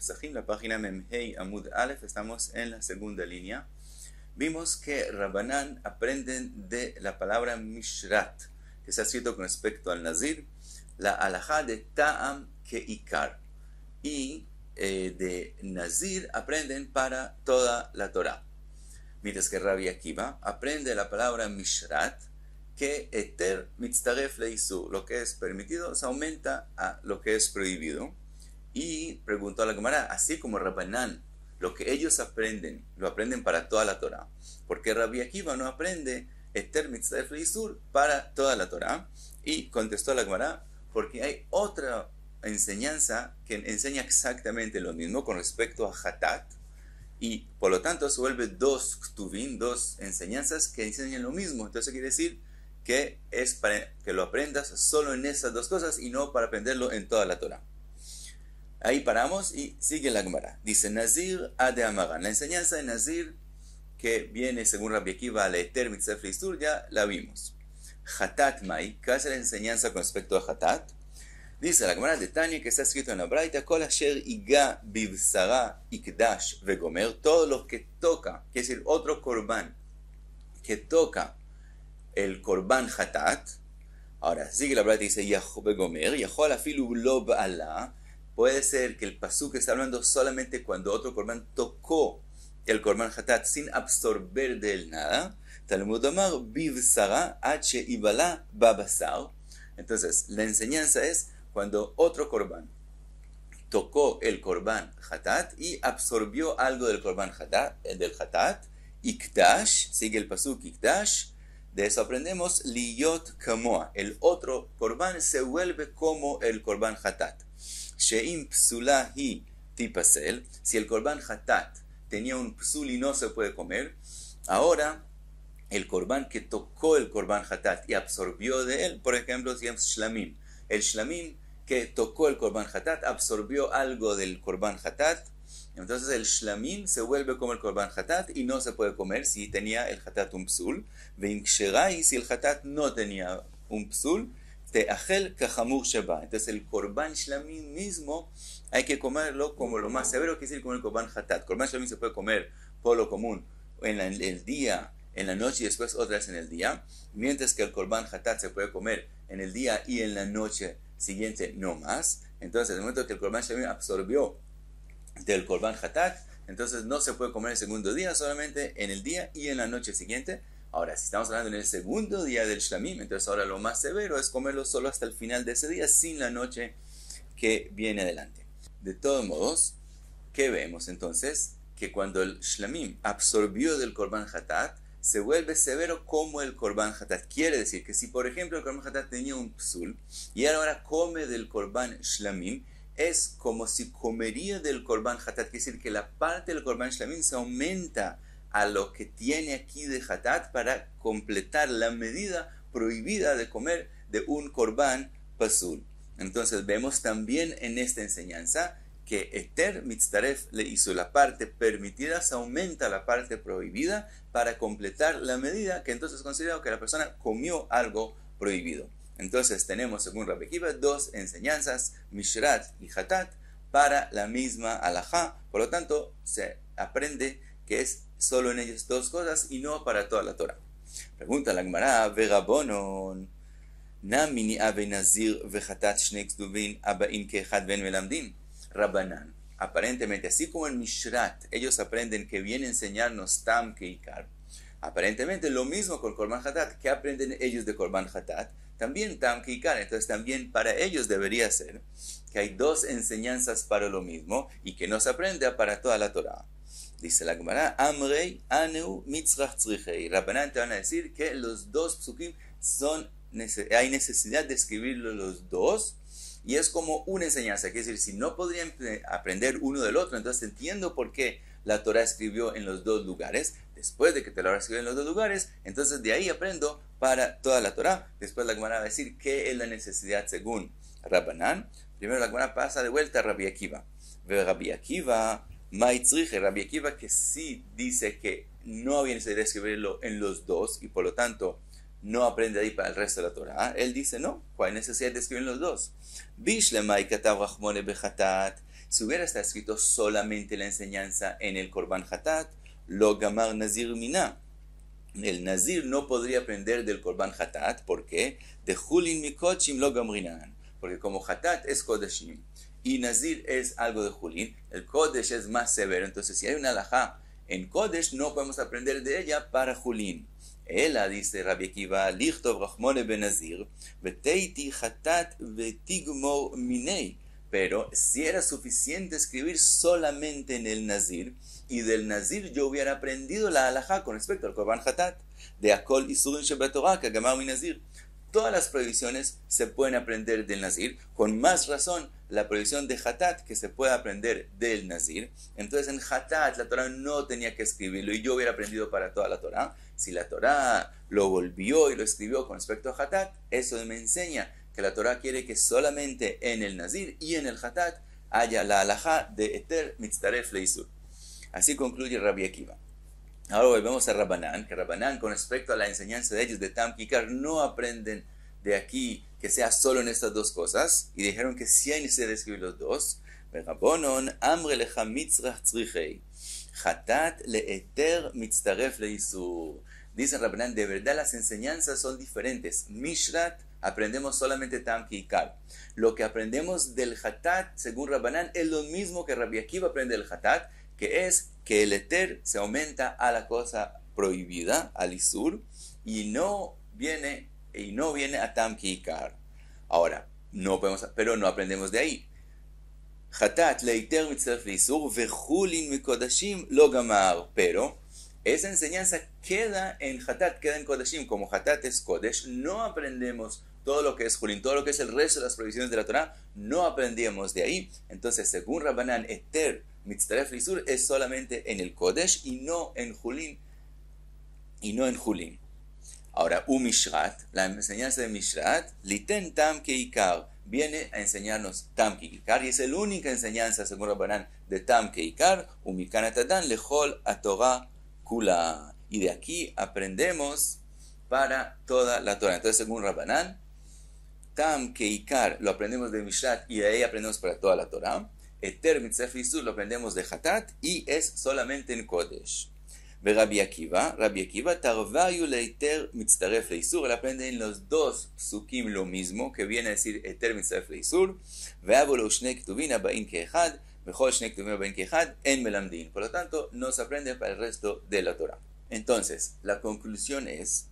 Pesachim, la página Memhei Amud Aleph, estamos en la segunda línea. Vimos que Rabbanán aprenden de la palabra Mishrat, que está escrito con respecto al Nazir, la alajá de Ta'am Keikar, y de Nazir aprenden para toda la Torah. Mientras que Rabbi Akiva aprende la palabra Mishrat, que Eter Mitztaref Leisur, lo que es permitido se aumenta a lo que es prohibido. Y preguntó a la Gemara, así como Rabbanán, lo que ellos aprenden, lo aprenden para toda la Torah, ¿por qué Rabbi Akiva no aprende Eter Mitztaref Leisur para toda la Torah? Y contestó la Gemara, porque hay otra enseñanza que enseña exactamente lo mismo con respecto a Hatat, y por lo tanto se vuelve dos ktuvim, dos enseñanzas que enseñan lo mismo. Entonces quiere decir que es para que lo aprendas solo en esas dos cosas y no para aprenderlo en toda la Torah. Ahí paramos y sigue la Gemara. Dice Nazir ade Amaran. La enseñanza de Nazir que viene según Rabbi Akiva a la Eter Mitztaref Leisur ya la vimos. Hatat Mai, ¿qué hace la enseñanza con respecto a Hatat? Dice la Gemara de Tanya, que está escrito en la Braita, Kol asher iga bivsara ikdash vegomer, todo lo que toca, quiere decir otro korban, que toca el korban hatat. Ahora sigue la Braita y dice vegomer, yahol afilu lo ba'ala, puede ser que el pasuk está hablando solamente cuando otro korban tocó el korban hatat sin absorber de él nada. Talmud amar bivsara h ibala babasar. Entonces la enseñanza es cuando otro korban tocó el korban hatat y absorbió algo del korban hatat, ikdash, sigue el pasuk ikdash, de eso aprendemos liyot kamoa, el otro korban se vuelve como el korban hatat. Sheim psula hi tipasel, si el korban hatat tenía un psul y no se puede comer, ahora el korban que tocó el korban hatat y absorbió de él, por ejemplo, se llama shlamim. El shlamim que tocó el korban hatat absorbió algo del korban hatat, entonces el shlamim se vuelve como el korban hatat y no se puede comer si tenía el hatat un psul. Veinksherai, si el hatat no tenía un psul, te'achel kachamur sheba. Entonces el korban shlamim mismo hay que comerlo como lo más severo, que es decir como el korban hatat. Korban shlamim se puede comer por lo común en el día, en la noche y después otra vez en el día, mientras que el korban hatat se puede comer en el día y en la noche siguiente no más. Entonces en el momento que el korban shlamim absorbió del korban hatat, entonces no se puede comer el segundo día, solamente en el día y en la noche siguiente. Ahora, si estamos hablando en el segundo día del shlamim, entonces ahora lo más severo es comerlo solo hasta el final de ese día, sin la noche que viene adelante. De todos modos, ¿qué vemos entonces? Que cuando el shlamim absorbió del korban hatat, se vuelve severo como el korban hatat. Quiere decir que si por ejemplo el korban hatat tenía un psul y ahora come del korban shlamim, es como si comería del korban hatat. Quiere decir que la parte del korban shlamim se aumenta a lo que tiene aquí de hatat para completar la medida prohibida de comer de un korban pasul. Entonces vemos también en esta enseñanza que Eter Mitztaref le hizo la parte permitida, se aumenta la parte prohibida para completar la medida que entonces es considerado que la persona comió algo prohibido. Entonces tenemos, según Rabbi Akiva, dos enseñanzas, Mishrat y Hatat, para la misma alajá. Por lo tanto, se aprende que es solo en ellas dos cosas y no para toda la Torah. Pregunta la Gemara, Verabonon, Namini ave nazir vehatat shnei ktuvin abain keechad ben melamdin. Rabbanán, aparentemente, así como en Mishrat, ellos aprenden que viene a enseñarnos Tam Keikar. Aparentemente, lo mismo con Korban Hatat, que aprenden ellos de Korban Hatat, también Tam Keikar. Entonces, también para ellos debería ser que hay dos enseñanzas para lo mismo y que no se aprende para toda la Torah. Dice la Gemara, Amrei Aneu Mitzrach Tzrichei. Rabbanán te van a decir que los dos psukim hay necesidad de escribirlos los dos. Y es como una enseñanza, quiere decir, si no podrían aprender uno del otro, entonces entiendo por qué la Torah escribió en los dos lugares. Después de que te la escribió en los dos lugares, entonces de ahí aprendo para toda la Torah. Después la Gemara va a decir qué es la necesidad según Rabbanán. Primero la Gemara pasa de vuelta a Rabbi Akiva. Ve Rabbi Akiva, Maitzrich, Rabbi Akiva que sí dice que no había necesidad de escribirlo en los dos y por lo tanto no aprende ahí para el resto de la Torah. Él dice, no, ¿cuál necesidad de escribir los dos? Si hubiera estado escrito solamente la enseñanza en el Korban Hatat, lo gamar nazir mina. El nazir no podría aprender del Korban Hatat, ¿por qué? De Julin Mikochim lo gamrinan. Porque como Hatat es Kodeshim y nazir es algo de Julin, el Kodesh es más severo. Entonces, si hay una halajá en Kodesh, no podemos aprender de ella para Julin. Ela, dice Rabbi Akiva, lichtov rachmone benazir, veteiti Hatat vetigmor minei. Pero si era suficiente escribir solamente en el nazir, y del nazir yo hubiera aprendido la halajá con respecto al Korban Hatat, de Akol Isurin Shebatorah, Kagamar mi nazir. Todas las prohibiciones se pueden aprender del nazir, con más razón la prohibición de Hatat que se puede aprender del nazir. Entonces en Hatat la Torah no tenía que escribirlo y yo hubiera aprendido para toda la Torah. Si la Torah lo volvió y lo escribió con respecto a Hatat, eso me enseña que la Torah quiere que solamente en el nazir y en el Hatat haya la halajá de Eter Mitztaref Leisur. Así concluye Rabbi Akiva. Ahora volvemos a Rabbanán, que Rabbanán con respecto a la enseñanza de ellos de Tam Kikar no aprenden de aquí que sea solo en estas dos cosas, y dijeron que sí hay necesidad de escribir los dos. Rabbonon amre lecha mitzrach tzrichei, Hatat leeter mitztaref leisur. Dice Rabbanán, de verdad las enseñanzas son diferentes. Mishrat aprendemos solamente Tam Kikar. Lo que aprendemos del Hatat, según Rabbanán, es lo mismo que Rabbi Akiva aprende del Hatat, que es que el eter se aumenta a la cosa prohibida, al isur, y no viene a Tam Kikar. Ahora, pero no aprendemos de ahí. Hatat leiter mitzvah isur vechulin mikodashim lo gamar. Pero esa enseñanza queda en Hatat, queda en Kodashim. Como Hatat es Kodesh, no aprendemos todo lo que es Julin, todo lo que es el resto de las prohibiciones de la Torah, no aprendíamos de ahí. Entonces, según Rabbanán, eter mitztaref lisur es solamente en el Kodesh y no en Julin. Ahora, Mishrat, la enseñanza de Mishrat, liten tam keikar, viene a enseñarnos tam keikar, y es la única enseñanza, según Rabbanán, de tam keikar, umikanatadan lechol a Torah kula. Y de aquí aprendemos para toda la Torah. Entonces, según Rabbanán, Tam Keikar lo aprendemos de Mishrat y de ahí aprendemos para toda la Torah. Eter Mitzvah Isur lo aprendemos de Hatat y es solamente en Kodesh. Ve Rabbi Akiva, Tarvayu leiter Mitztaref Leisur, él aprende en los dos psukim lo mismo, que viene a decir Eter Mitztaref Leisur, Ve'avo lo Shnei Ktuvin Abain Keechad, Vechol Shnei Ktuvin Abain Keechad, en Melamdin. Por lo tanto, no se aprende para el resto de la Torah. Entonces, la conclusión es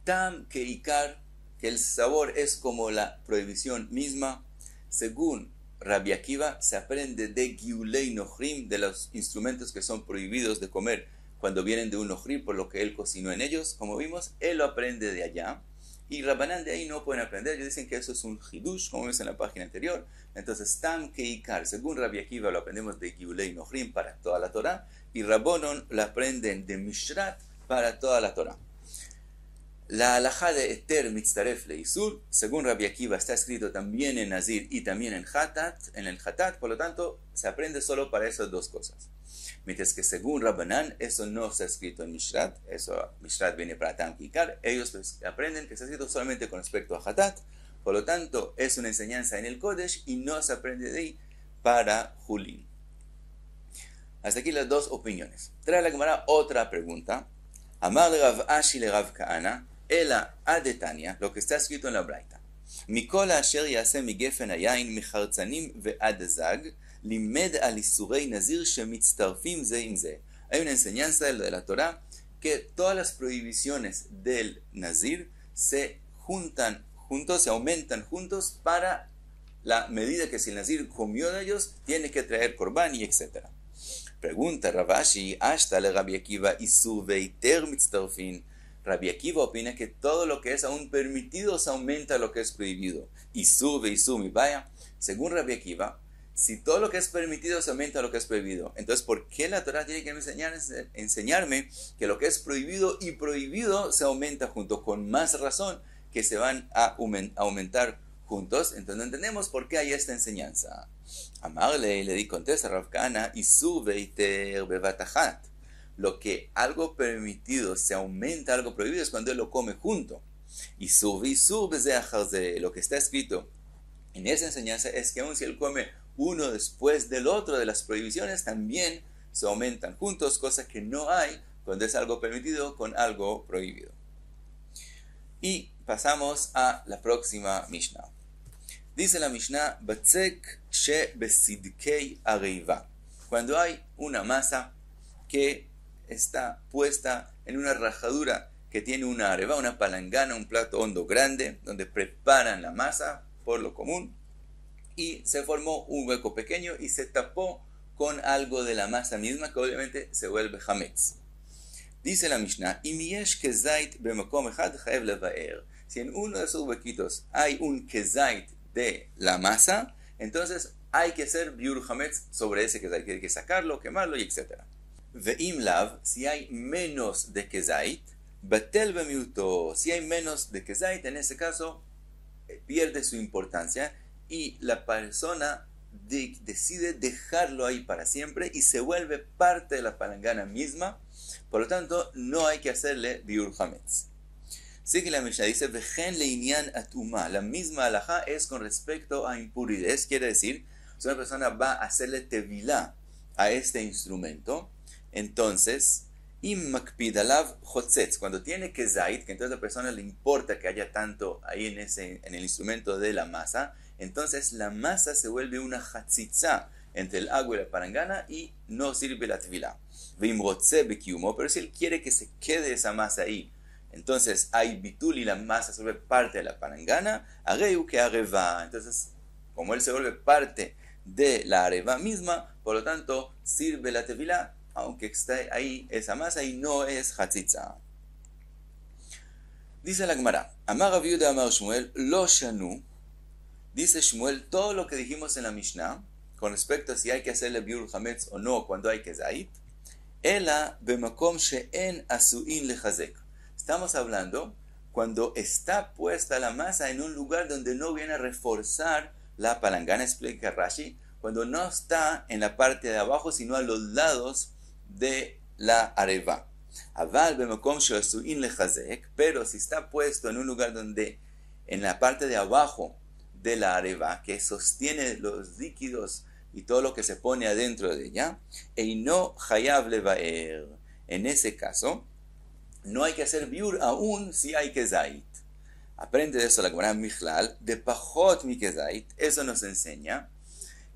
Tam Keikar, que el sabor es como la prohibición misma. Según Rabbi Akiva, se aprende de Giulei Nochrim, de los instrumentos que son prohibidos de comer cuando vienen de un Nochrim, por lo que él cocinó en ellos. Como vimos, él lo aprende de allá. Y Rabbanán de ahí no pueden aprender. Ellos dicen que eso es un Hidush, como vimos en la página anterior. Entonces, Tam Keikar, según Rabbi Akiva, lo aprendemos de Giulei Nochrim para toda la Torah. Y Rabbonon lo aprenden de Mishrat para toda la Torah. La halajá de Eter Mitztaref Leisur, según Rabbi Akiva, está escrito también en Nazir y también en el Hatat, por lo tanto, se aprende solo para esas dos cosas. Mientras que según Rabbanán, eso no está escrito en Mishrat, Mishrat viene para Tam Kikar, ellos aprenden que está escrito solamente con respecto a Hatat, por lo tanto, es una enseñanza en el Kodesh y no se aprende de ahí para Julin. Hasta aquí las dos opiniones. Trae la Gemara otra pregunta. Amar le Rav Ashi le Rav Kahana, Ela adetania, lo que está escrito en la Braita. Mikola asher yase migefen hayain micharzanim ve'adazag, limed al isurei nazir shemitztarfim ze im ze. Hay una enseñanza de la Torah que todas las prohibiciones del nazir se juntan juntos, se aumentan juntos para la medida que si el nazir comió de ellos, tiene que traer korban y etc. Pregunta Rav Ashi, hasta le Rabbi Akiva isur veiter mitztarfin. Rabbi Akiva opina que todo lo que es aún permitido se aumenta lo que es prohibido. Isur mi vaya. Según Rabbi Akiva, si todo lo que es permitido se aumenta lo que es prohibido, entonces ¿por qué la Torah tiene que enseñarme que lo que es prohibido y prohibido se aumenta junto? Con más razón que se van a aumentar juntos. Entonces no entendemos por qué hay esta enseñanza. Amarle le di contesta Rav Kahana, Isur veiter bevatachat. Lo que algo permitido se aumenta algo prohibido es cuando él lo come junto. Lo que está escrito en esa enseñanza es que aun si él come uno después del otro de las prohibiciones también se aumentan juntos, cosa que no hay cuando es algo permitido con algo prohibido. Y pasamos a la próxima Mishnah. Dice la Mishnah, Batzek she besidkei areiva. Cuando hay una masa que está puesta en una rajadura que tiene una areva, una palangana, un plato hondo grande, donde preparan la masa por lo común, y se formó un hueco pequeño y se tapó con algo de la masa misma, que obviamente se vuelve hametz. Dice la Mishnah, si en uno de esos huequitos hay un kezait de la masa, entonces hay que hacer biur hametz sobre ese kezait, hay que sacarlo, quemarlo y etc. Ve'im lav, si hay menos de kezait, batel bemiuto, si hay menos de kezait, en ese caso pierde su importancia y la persona decide dejarlo ahí para siempre y se vuelve parte de la palangana misma. Por lo tanto, no hay que hacerle biur hametz. Sigue la Mishnah, dice, Vejen leinian atuma. La misma halajá es con respecto a impurez. Quiere decir, si una persona va a hacerle tevilá a este instrumento, entonces, im makpid alav chotzetz. Cuando tiene kezait, que entonces a la persona le importa que haya tanto ahí en el instrumento de la masa, entonces la masa se vuelve una hatzitza entre el agua y la palangana y no sirve la tevilá. Pero si él quiere que se quede esa masa ahí, entonces hay bitul y la masa se vuelve parte de la palangana, areu que areva. Entonces, como él se vuelve parte de la areva misma, por lo tanto sirve la tevilá, aunque esté ahí esa masa y no es hatzitza. Dice la Gemara, Amar Rav Yehuda Amar Shmuel, lo shanu. Dice Shmuel, todo lo que dijimos en la Mishnah, con respecto a si hay que hacerle biur hametz o no cuando hay kezait, ela bemakom she'en asuin lechazek. Estamos hablando cuando está puesta la masa en un lugar donde no viene a reforzar la palangana, explica Rashi, cuando no está en la parte de abajo, sino a los lados de la areva. Aval bemakom she'asuin lechazek, pero si está puesto en un lugar donde, en la parte de abajo de la areva, que sostiene los líquidos y todo lo que se pone adentro de ella, eino hayav levaer. En ese caso, no hay que hacer biur aún si hay kezait. Aprende de eso la Gemara Michlal, de pachot mi kezait. Eso nos enseña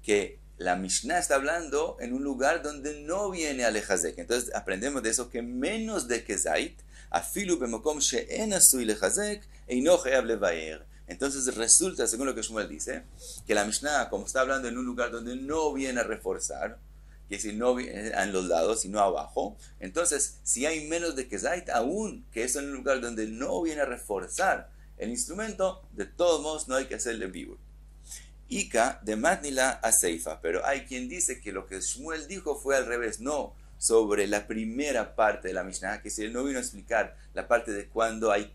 que la Mishnah está hablando en un lugar donde no viene al lechazek. Entonces aprendemos de eso que menos de kezait, afilu bemokom she'en asui lechazek, eino hayav levaer. Entonces resulta, según lo que Shmuel dice, que la Mishnah, como está hablando en un lugar donde no viene a reforzar, que es decir, no viene en los lados, sino abajo, entonces si hay menos de kezait, aún que eso en un lugar donde no viene a reforzar el instrumento, de todos modos no hay que hacerle biur. Ika de matnila a seifa, pero hay quien dice que lo que Shmuel dijo fue al revés, no sobre la primera parte de la Mishnah, que si él no vino a explicar la parte de cuando hay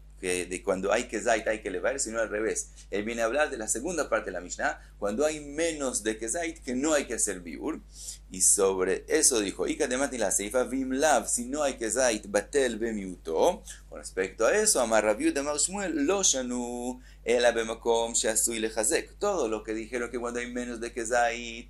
kezait hay que elevar, sino al revés. Él viene a hablar de la segunda parte de la Mishnah, cuando hay menos de kezait, que no hay que hacer biur. Y sobre eso dijo, Ika de matnila seifa vim lav, si no hay kezait, batel bemiuto. Con respecto a eso, Amar Rav Yehuda Amar Shmuel, lo shanu, ela bemakom she'asui lechazek. Todo lo que dijeron que cuando hay menos de kezait,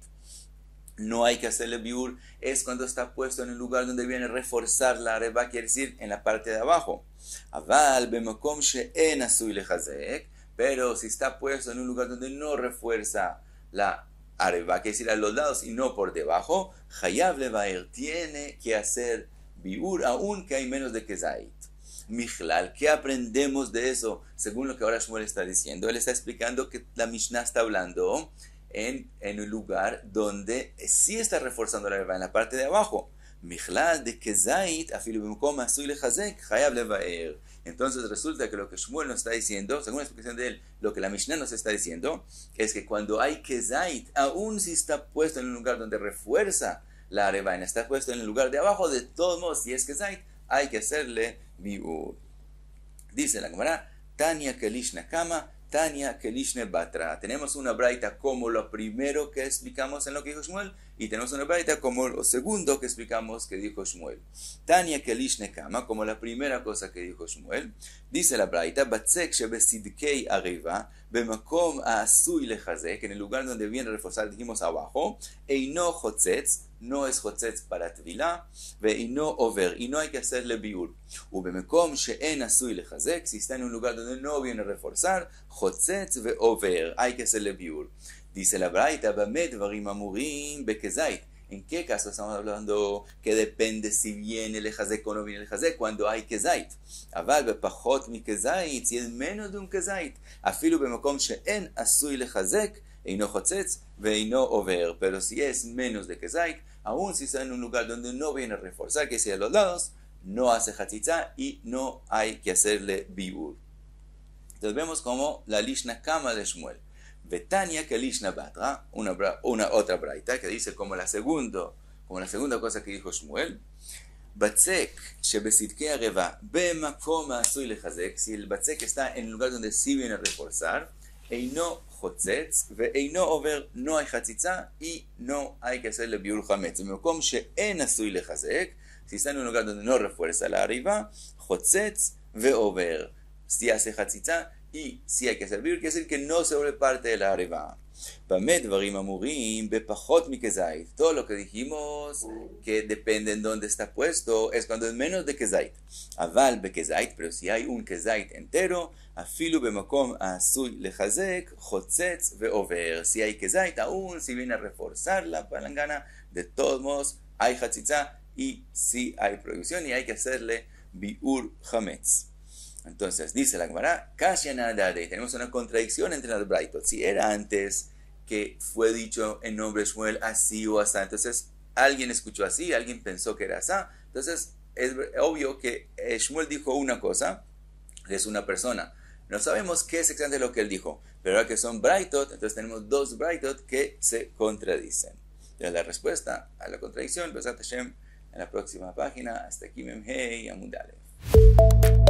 no hay que hacerle biur, es cuando está puesto en un lugar donde viene a reforzar la areva, quiere decir en la parte de abajo. Aval bemakom she'en asui lechazek, pero si está puesto en un lugar donde no refuerza la areva, quiere decir a los lados y no por debajo, hayav levaer, tiene que hacer biur, aun que hay menos de kezait. Michlal, ¿qué aprendemos de eso? Según lo que ahora Shmuel está diciendo, él está explicando que la Mishnah está hablando en un lugar donde sí está reforzando la areva en la parte de abajo. Michlal de kezait afilu b'makom asui lechazek hayav levaer. Entonces resulta que lo que Shmuel nos está diciendo, según la explicación de él, lo que la Mishnah nos está diciendo, es que cuando hay kezait, aún si está puesto en un lugar donde refuerza la areva, está puesto en el lugar de abajo, de todos modos, si es kezait, hay que hacerle biur. Dice la Gemara, Tania kelishna kama, Tania kelishne batra. Tenemos una braita como lo primero que explicamos en lo que dijo Shmuel, Y tenemos una braita como lo segundo que explicamos que dijo Shmuel. Tania Kelish Nekama, como la primera cosa que dijo Shmuel, dice la braita, Batzek shebesidkei arriva, bemakom aasui lechazek, que en el lugar donde viene a reforzar, dijimos abajo, eino chotzetz, no es chotzetz para tvilá, veino over, y no hay que hacerle biur. Ubemakom she'en asui lechazek, si está en un lugar donde no viene a reforzar, chotzetz ve over, hay que hacerle biur. Dice la braita, Bamed Varim Amurim Bekezait. ¿En qué caso estamos hablando que depende si viene el Ejazek o no viene el Ejazek? Cuando hay Kezait. Aval Bepachot mi Kezait, si es menos de un Kezait. Afilu Bemakom She'en Asui Lejazek, Eino Chotzetz, Veino Over. Pero si es menos de Kezait, aún si está en un lugar donde no viene a reforzar, que sea a los lados, no hace Hatzitza y no hay que hacerle Biur. Entonces vemos como la Lishna Kama de Shmuel. Betania que Lishna Batra, una otra braita que dice como la segunda cosa que dijo Shmuel, Batzek shebesidkei areva bemakom asui lechazek, si el batzek está en el lugar donde sí viene a reforzar, eino chotzetz ve eino over, no hay hatzitza y no hay que hacerle biur hametz. Bemakom she'en asui lechazek, si está en un lugar donde no refuerza la arriba, chotzetz ve over, si hace hatzitza y si hay que servir, quiere decir que no se vuelve parte de la arriba. Todo lo que dijimos que depende en dónde está puesto es cuando es menos de kezait. Aval be kezait, pero si hay un kezait entero, afilu bemakom asui lechazek, chotzetz ve over. Si hay kezait, aún si viene a reforzar la palangana, de todos modos hay hatzitza y si hay prohibición y hay que hacerle biur hametz. Entonces, dice la Gemara, tenemos una contradicción entre las braitot. Si era antes que fue dicho en nombre de Shmuel así o así, entonces alguien escuchó así, alguien pensó que era así, entonces es obvio que Shmuel dijo una cosa, que es una persona. No sabemos qué es exactamente lo que él dijo, pero ahora que son braitot, entonces tenemos dos braitot que se contradicen. Entonces la respuesta a la contradicción, Besat Hashem, en la próxima página. Hasta aquí Memhei Amud Aleph.